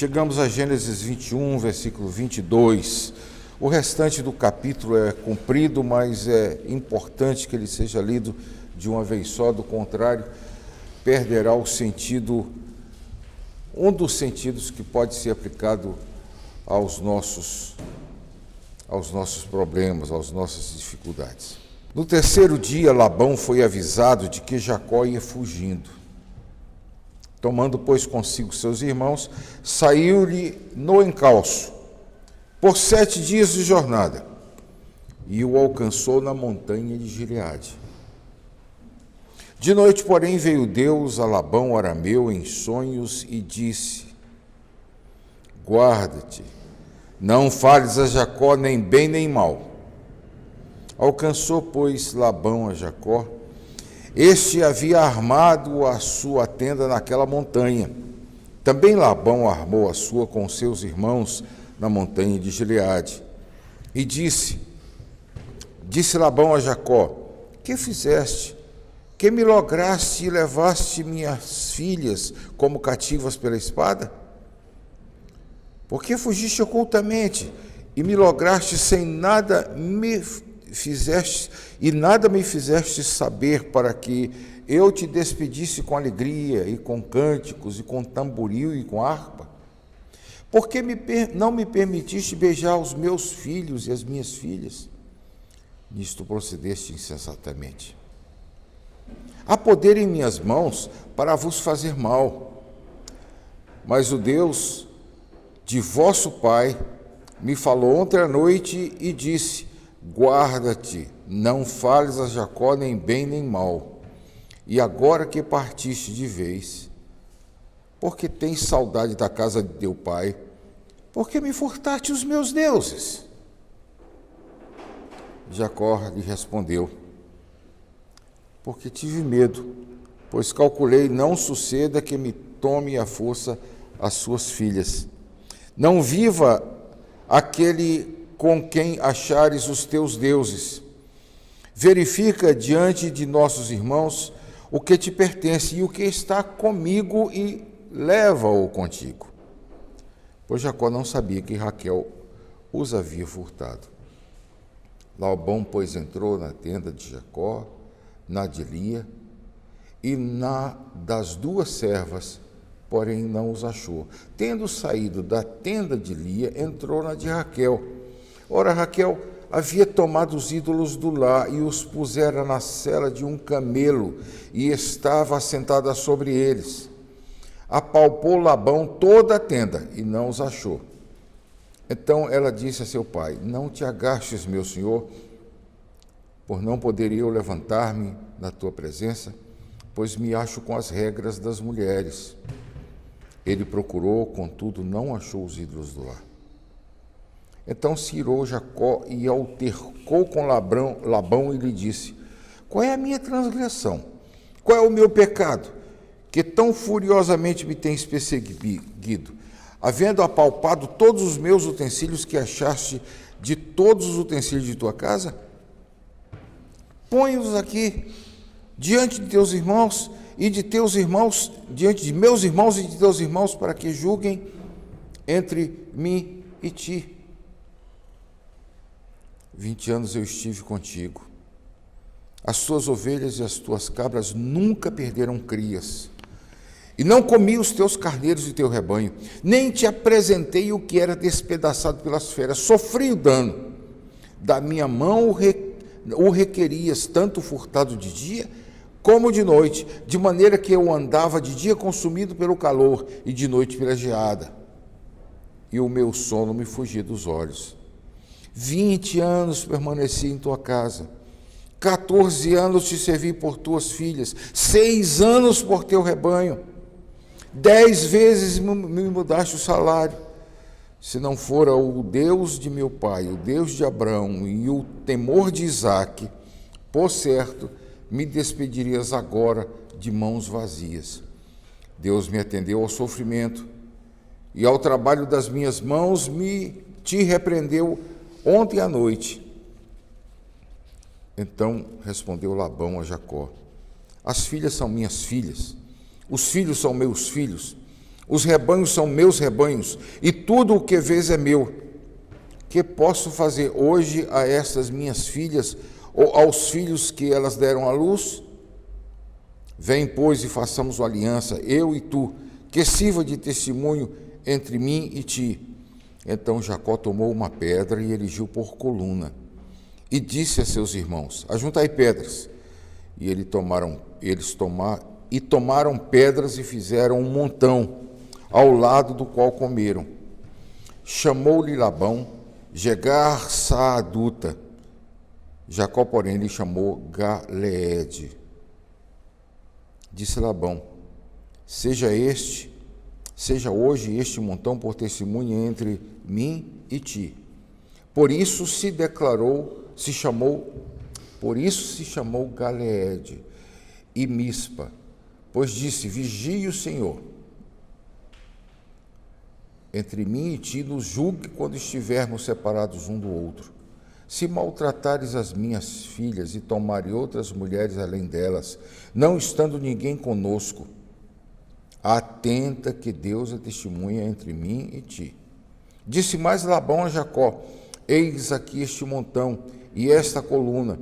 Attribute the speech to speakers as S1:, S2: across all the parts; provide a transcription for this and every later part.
S1: Chegamos a Gênesis 21, versículo 22. O restante do capítulo é comprido, mas é importante que ele seja lido de uma vez só, do contrário, perderá o sentido, um dos sentidos que pode ser aplicado aos nossos problemas, às nossas dificuldades. No terceiro dia, Labão foi avisado de que Jacó ia fugindo. Tomando, pois, consigo seus irmãos, saiu-lhe no encalço, por 7 dias de jornada, e o alcançou na montanha de Gileade. De noite, porém, veio Deus a Labão, arameu, em sonhos, e disse: guarda-te, não fales a Jacó nem bem nem mal. Alcançou, pois, Labão a Jacó. Este havia armado a sua tenda naquela montanha. Também Labão armou a sua com seus irmãos na montanha de Gileade. E disse Labão a Jacó: que fizeste? Que me lograste e levaste minhas filhas como cativas pela espada? Por que fugiste ocultamente e me lograste sem nada me fizeste e nada me fizeste saber, para que eu te despedisse com alegria e com cânticos e com tamboril e com harpa? Por que não me permitiste beijar os meus filhos e as minhas filhas? Nisto procedeste insensatamente. Há poder em minhas mãos para vos fazer mal, mas o Deus de vosso pai me falou ontem à noite e disse: guarda-te, não fales a Jacó nem bem nem mal. E agora que partiste de vez, porque tens saudade da casa de teu pai, porque me furtaste os meus deuses? Jacó lhe respondeu: porque tive medo, pois calculei não suceda que me tome à força as suas filhas. Não viva aquele com quem achares os teus deuses. Verifica diante de nossos irmãos o que te pertence e o que está comigo e leva-o contigo. Pois Jacó não sabia que Raquel os havia furtado. Labão, pois, entrou na tenda de Jacó, na de Lia, e na das 2 servas, porém não os achou. Tendo saído da tenda de Lia, entrou na de Raquel. Ora, Raquel havia tomado os ídolos do lar e os pusera na sela de um camelo, e estava assentada sobre eles. Apalpou Labão toda a tenda, e não os achou. Então ela disse a seu pai: não te agastes, meu senhor, por não poder eu levantar-me na tua presença, pois me acho com as regras das mulheres. Ele procurou, contudo, não achou os ídolos do lar. Então se irou Jacó e altercou com Labão e lhe disse: qual é a minha transgressão? Qual é o meu pecado, que tão furiosamente me tens perseguido, havendo apalpado todos os meus utensílios que achaste de todos os utensílios de tua casa? Põe-os aqui diante de teus irmãos e de teus irmãos, diante de meus irmãos e de teus irmãos, para que julguem entre mim e ti. 20 anos eu estive contigo. As tuas ovelhas e as tuas cabras nunca perderam crias. E não comi os teus carneiros e teu rebanho, nem te apresentei o que era despedaçado pelas feras. Sofri o dano. Da minha mão o requerias, tanto furtado de dia como de noite, de maneira que eu andava de dia consumido pelo calor e de noite pela geada. E o meu sono me fugia dos olhos. 20 anos permaneci em tua casa, 14 anos te servi por tuas filhas, 6 anos por teu rebanho, 10 vezes me mudaste o salário. Se não fora o Deus de meu pai, o Deus de Abraão e o temor de Isaque, por certo, me despedirias agora de mãos vazias. Deus me atendeu ao sofrimento e ao trabalho das minhas mãos te repreendeu ontem à noite. Então respondeu Labão a Jacó: as filhas são minhas filhas, os filhos são meus filhos. Os rebanhos são meus rebanhos, e tudo o que vês é meu. Que posso fazer hoje a estas minhas filhas, ou aos filhos que elas deram à luz? Vem, pois, e façamos uma aliança, eu e tu, que sirva de testemunho entre mim e ti. Então Jacó tomou uma pedra e erigiu por coluna, e disse a seus irmãos: ajuntai pedras. E eles tomaram pedras e fizeram um montão, ao lado do qual comeram. Chamou-lhe Labão Jegar Saaduta. Jacó, porém, lhe chamou Galeede. Disse Labão: seja hoje este montão por testemunha entre mim e ti. Por isso se chamou Galeede e Mispa, pois disse: vigie o Senhor entre mim e ti, nos julgue quando estivermos separados um do outro. Se maltratares as minhas filhas e tomares outras mulheres além delas, não estando ninguém conosco, atenta que Deus é testemunha entre mim e ti. Disse mais Labão a Jacó: eis aqui este montão e esta coluna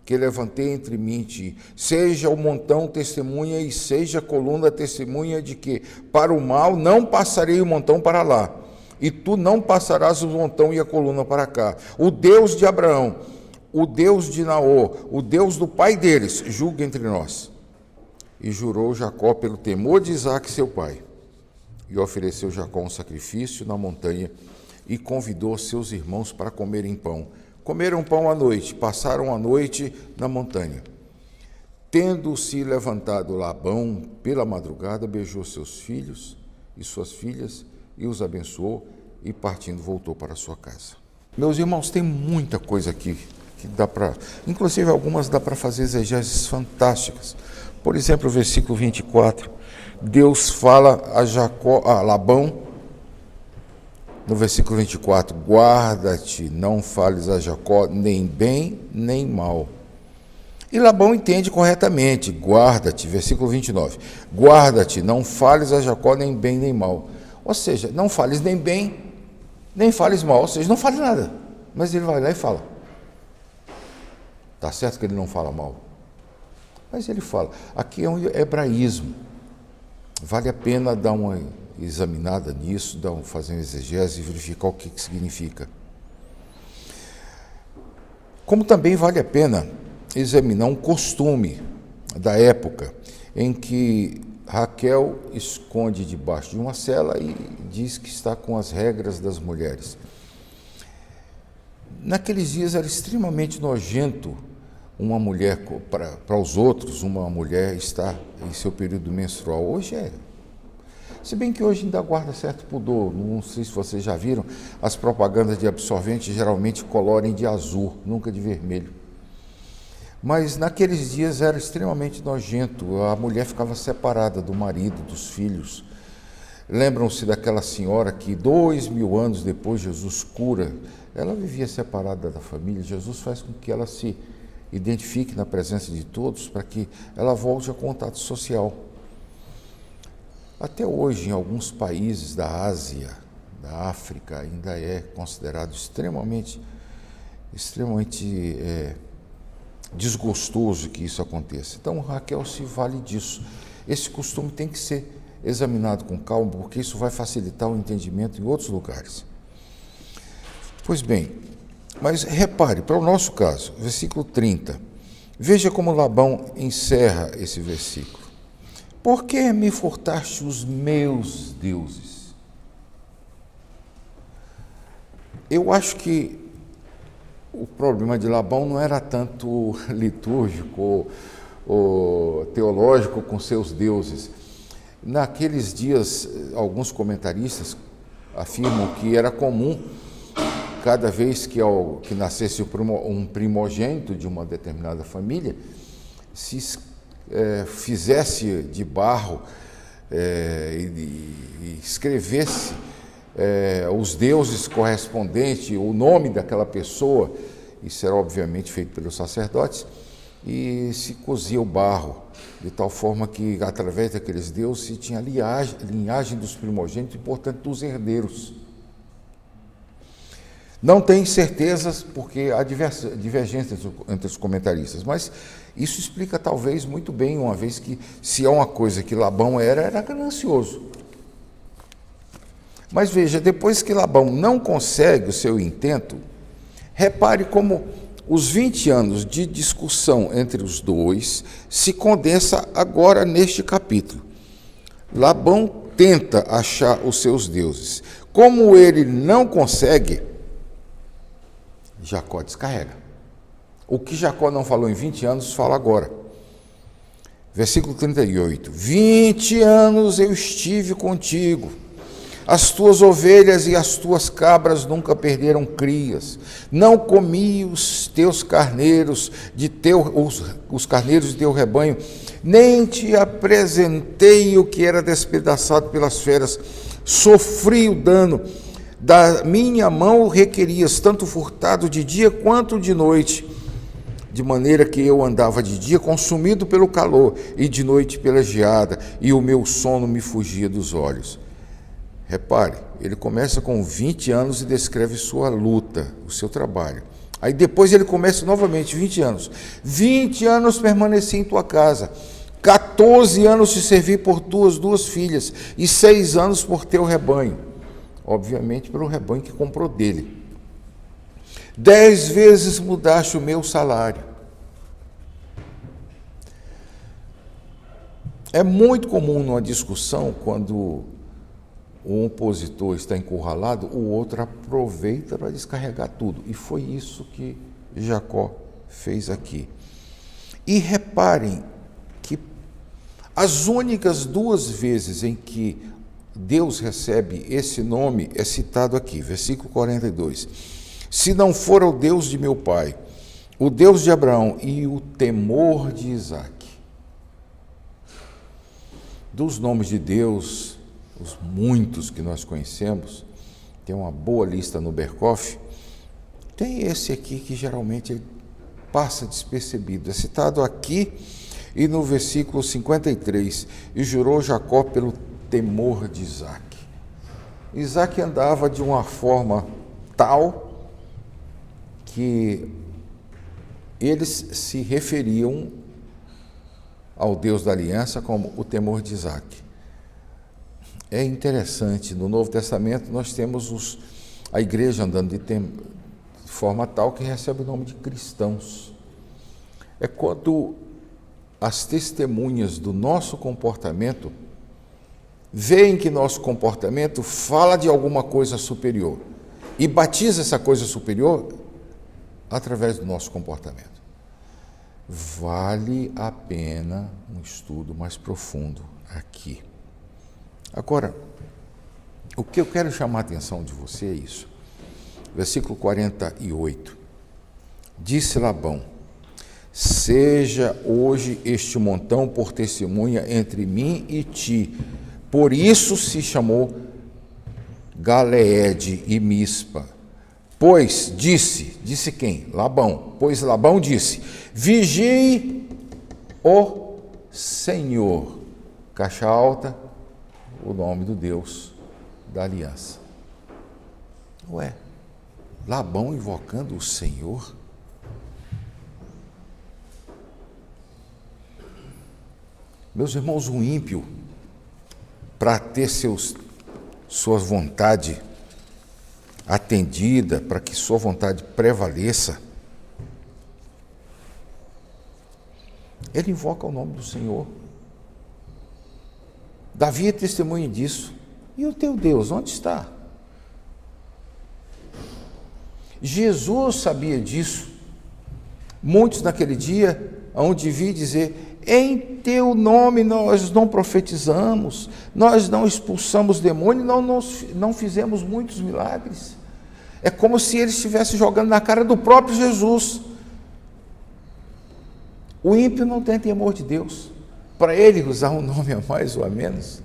S1: que levantei entre mim e ti. Seja o montão testemunha e seja a coluna testemunha de que para o mal não passarei o montão para lá, e tu não passarás o montão e a coluna para cá. O Deus de Abraão, o Deus de Naor, o Deus do pai deles, julga entre nós. E jurou Jacó pelo temor de Isaque, seu pai. E ofereceu Jacó um sacrifício na montanha e convidou seus irmãos para comerem pão. Comeram pão à noite, passaram a noite na montanha. Tendo-se levantado Labão pela madrugada, beijou seus filhos e suas filhas e os abençoou, e partindo voltou para sua casa. Meus irmãos, tem muita coisa aqui que dá para, inclusive algumas dá para fazer exegeses fantásticas. Por exemplo, o versículo 24, Deus fala a Labão, no versículo 24, guarda-te, não fales a Jacó nem bem nem mal. E Labão entende corretamente, guarda-te, versículo 29, guarda-te, não fales a Jacó nem bem nem mal. Ou seja, não fales nem bem, nem fales mal, ou seja, não fale nada. Mas ele vai lá e fala. Está certo que ele não fala mal, mas ele fala. Aqui é um hebraísmo. Vale a pena dar uma examinada nisso, fazer um exegese e verificar o que significa. Como também vale a pena examinar um costume da época em que Raquel esconde debaixo de uma cela e diz que está com as regras das mulheres. Naqueles dias era extremamente nojento uma mulher, para os outros, uma mulher estar em seu período menstrual. Hoje é. Se bem que hoje ainda guarda certo pudor. Não sei se vocês já viram, as propagandas de absorvente geralmente colorem de azul, nunca de vermelho. Mas naqueles dias era extremamente nojento, a mulher ficava separada do marido, dos filhos. Lembram-se daquela senhora que 2000 anos depois Jesus cura, ela vivia separada da família. Jesus faz com que ela se identifique na presença de todos para que ela volte ao contato social. Até hoje, em alguns países da Ásia, da África, ainda é considerado extremamente desgostoso que isso aconteça. Então, Raquel se vale disso. Esse costume tem que ser examinado com calma, porque isso vai facilitar o entendimento em outros lugares. Pois bem, mas repare, para o nosso caso, versículo 30, veja como Labão encerra esse versículo. Por que me furtaste os meus deuses? Eu acho que o problema de Labão não era tanto litúrgico ou teológico com seus deuses. Naqueles dias, alguns comentaristas afirmam que era comum, cada vez que nascesse um primogênito de uma determinada família, se fizesse de barro e escrevesse os deuses correspondentes, o nome daquela pessoa, isso era obviamente feito pelos sacerdotes, e se cozia o barro, de tal forma que, através daqueles deuses, se tinha a linhagem dos primogênitos e, portanto, dos herdeiros. Não tem certezas, porque há divergências entre os comentaristas, mas isso explica talvez muito bem, uma vez que, se é uma coisa que Labão era ganancioso. Mas veja, depois que Labão não consegue o seu intento, repare como os 20 anos de discussão entre os dois se condensa agora neste capítulo. Labão tenta achar os seus deuses. Como ele não consegue, Jacó descarrega. O que Jacó não falou em 20 anos, fala agora. Versículo 38. 20 anos eu estive contigo. As tuas ovelhas e as tuas cabras nunca perderam crias. Não comi os teus carneiros, os carneiros de teu rebanho, nem te apresentei o que era despedaçado pelas feras. Sofri o dano. Da minha mão requerias tanto furtado de dia quanto de noite, de maneira que eu andava de dia consumido pelo calor e de noite pela geada, e o meu sono me fugia dos olhos. Repare, ele começa com 20 anos e descreve sua luta, o seu trabalho. Aí depois ele começa novamente, 20 anos. 20 anos permaneci em tua casa, 14 anos te servi por tuas 2 filhas, e 6 anos por teu rebanho. Obviamente pelo rebanho que comprou dele. 10 vezes mudaste o meu salário. É muito comum numa discussão, quando o opositor está encurralado, o outro aproveita para descarregar tudo. E foi isso que Jacó fez aqui. E reparem que as únicas 2 vezes em que Deus recebe esse nome é citado aqui, versículo 42. Se não for o Deus de meu pai, o Deus de Abraão e o temor de Isaque. Dos nomes de Deus, os muitos que nós conhecemos, tem uma boa lista no Berkoff, tem esse aqui que geralmente ele passa despercebido. É citado aqui e no versículo 53. E jurou Jacó pelo temor de Isaque. Isaque andava de uma forma tal que eles se referiam ao Deus da aliança como o temor de Isaque. É interessante, no Novo Testamento nós temos a igreja andando de forma tal que recebe o nome de cristãos. É quando as testemunhas do nosso comportamento veem que nosso comportamento fala de alguma coisa superior e batiza essa coisa superior através do nosso comportamento. Vale a pena um estudo mais profundo aqui. Agora, o que eu quero chamar a atenção de você é isso. Versículo 48. Disse Labão: seja hoje este montão por testemunha entre mim e ti. Por isso se chamou Galeede e Mispa. Pois disse quem? Labão. Pois Labão disse: vigie o Senhor. Caixa alta, o nome do Deus da aliança. Ué, Labão invocando o Senhor? Meus irmãos, um ímpio, para ter sua vontade atendida, para que sua vontade prevaleça, ele invoca o nome do Senhor. Davi é testemunha disso. E o teu Deus, onde está? Jesus sabia disso. Muitos naquele dia, onde vi dizer: em teu nome nós não profetizamos, nós não expulsamos demônios, não fizemos muitos milagres. É como se ele estivesse jogando na cara do próprio Jesus. O ímpio não tem temor de Deus. Para ele usar um nome a mais ou a menos.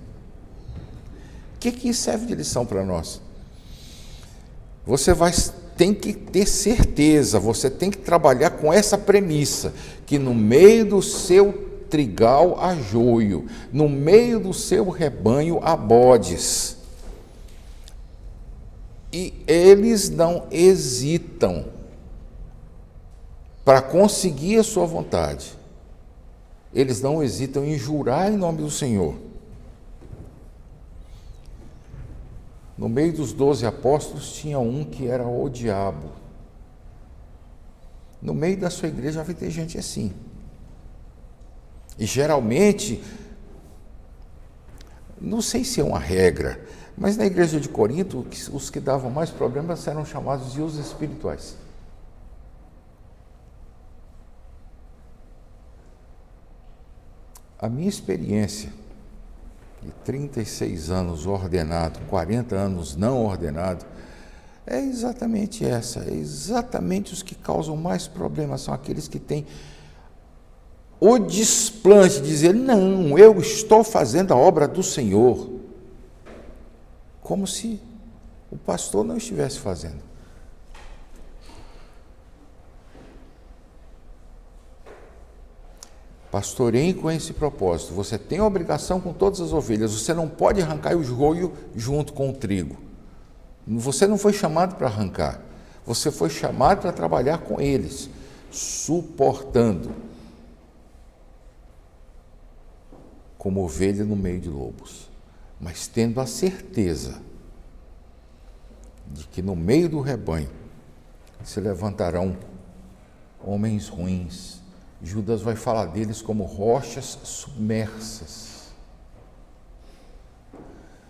S1: O que isso serve de lição para nós? Você vai tem que ter certeza, você tem que trabalhar com essa premissa, que no meio do seu trigal há joio, no meio do seu rebanho há bodes. E eles não hesitam para conseguir a sua vontade. Eles não hesitam em jurar em nome do Senhor. No meio dos 12 apóstolos tinha um que era o diabo. No meio da sua igreja vai ter gente assim. E geralmente, não sei se é uma regra, mas na igreja de Corinto, os que davam mais problemas eram chamados de os espirituais. A minha experiência de 36 anos ordenado, 40 anos não ordenado, é exatamente essa, é exatamente os que causam mais problemas, são aqueles que têm o desplante de dizer, não, eu estou fazendo a obra do Senhor, como se o pastor não estivesse fazendo. Pastoreiem com esse propósito. Você tem a obrigação com todas as ovelhas. Você não pode arrancar o joio junto com o trigo. Você não foi chamado para arrancar. Você foi chamado para trabalhar com eles, suportando, como ovelha no meio de lobos, mas tendo a certeza de que no meio do rebanho se levantarão homens ruins. Judas vai falar deles como rochas submersas.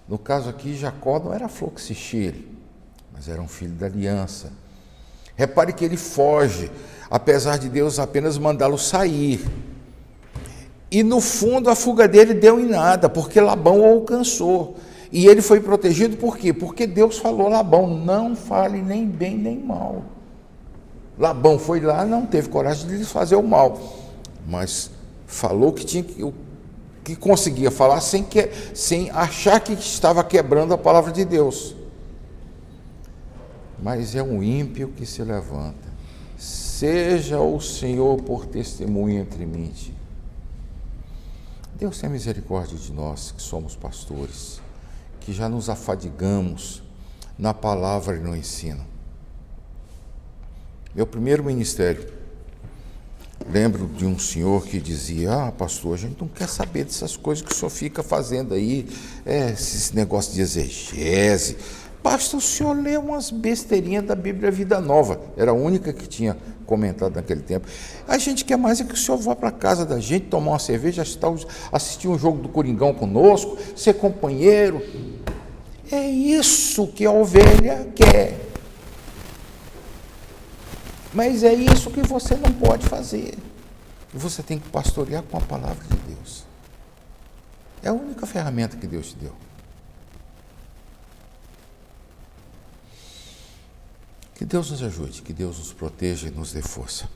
S1: No caso aqui, Jacó não era flor que se cheire, mas era um filho da aliança. Repare que ele foge, apesar de Deus apenas mandá-lo sair. E no fundo a fuga dele deu em nada, porque Labão o alcançou. E ele foi protegido por quê? Porque Deus falou a Labão, não fale nem bem nem mal. Labão foi lá, não teve coragem de lhes fazer o mal, mas falou que conseguia falar sem achar que estava quebrando a palavra de Deus. Mas é um ímpio que se levanta. Seja o Senhor por testemunha entre mim e ti. Deus tem misericórdia de nós que somos pastores, que já nos afadigamos na palavra e no ensino. Meu primeiro ministério, lembro de um senhor que dizia, pastor, a gente não quer saber dessas coisas que o senhor fica fazendo aí, esse negócio de exegese. Pastor, o senhor lê umas besteirinhas da Bíblia Vida Nova, era a única que tinha comentado naquele tempo. A gente quer mais é que o senhor vá para a casa da gente, tomar uma cerveja, assistir um jogo do Coringão conosco, ser companheiro. É isso que a ovelha quer. Mas é isso que você não pode fazer. Você tem que pastorear com a palavra de Deus. É a única ferramenta que Deus te deu. Que Deus nos ajude, que Deus nos proteja e nos dê força.